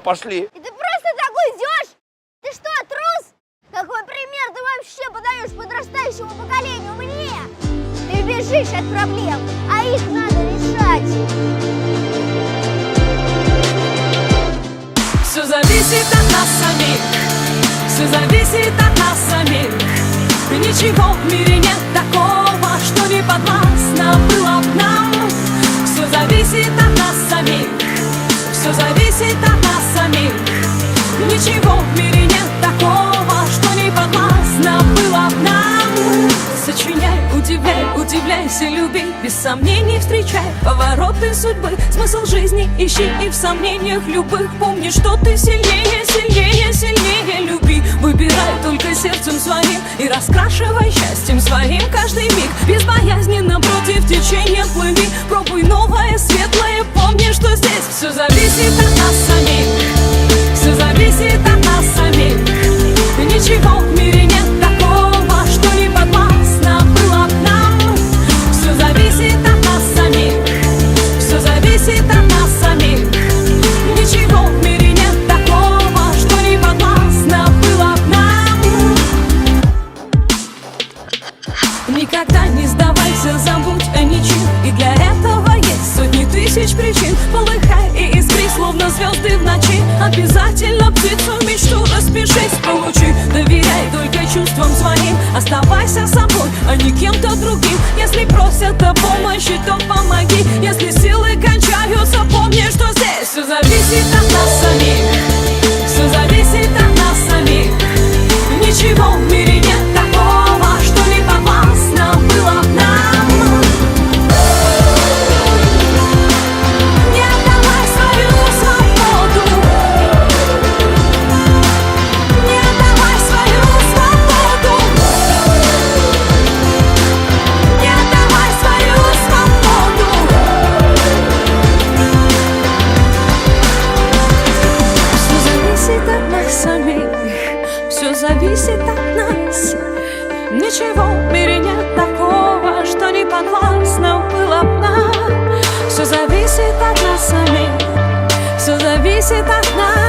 Пошли. И ты просто так уйдешь? Ты что, трус? Какой пример ты вообще подаешь подрастающему поколению мне? Ты бежишь от проблем, а их надо решать. Все зависит от нас самих, все зависит от нас самих. Ничего в мире нет такого, что не подвластно было б нам. Все зависит от нас самих, все зависит от нас самих. Ничего в мире нет такого, что не подвластно было б нам. Сочиняй, удивляй, удивляйся, люби, без сомнений встречай повороты судьбы. Смысл жизни ищи и в сомнениях любых помни, что ты сильнее, сильнее, сильнее. Люби, выбирай только сердцем своим и раскрашивай счастьем своим каждый миг. Безбоязненно против течения плыви, пробуй новое, светлое, помни, что здесь все зависит от нас самих, все зависит от нас самих. Ничего в мире нет такого, что не подвластно было б нам. Все зависит от нас самих, все зависит от нас самих. Ничего в мире нет такого, что не подвластно было б нам. Никогда не сдавайся, забудь о ничем, и для этого есть сотни тысяч причин. Полыхай и искри, словно звезды в ночи. Обязательно птицу мечту распишись, получи. Доверяй только чувствам своим, оставайся собой, а не кем-то другим. Если просят о помощи, то помоги. Если силы кончаются, помни, что здесь все зависит от нас самих, все зависит от нас самих. Ничего в мире нет такого, что не подвластно было б нам. Не отдавай свою свободу, не отдавай свою свободу, не отдавай свою свободу. Все зависит от нас самих, все зависит от нас. Ничего в мире нет такого, что не подвластно было б нам. Все зависит от нас самих, все зависит от нас.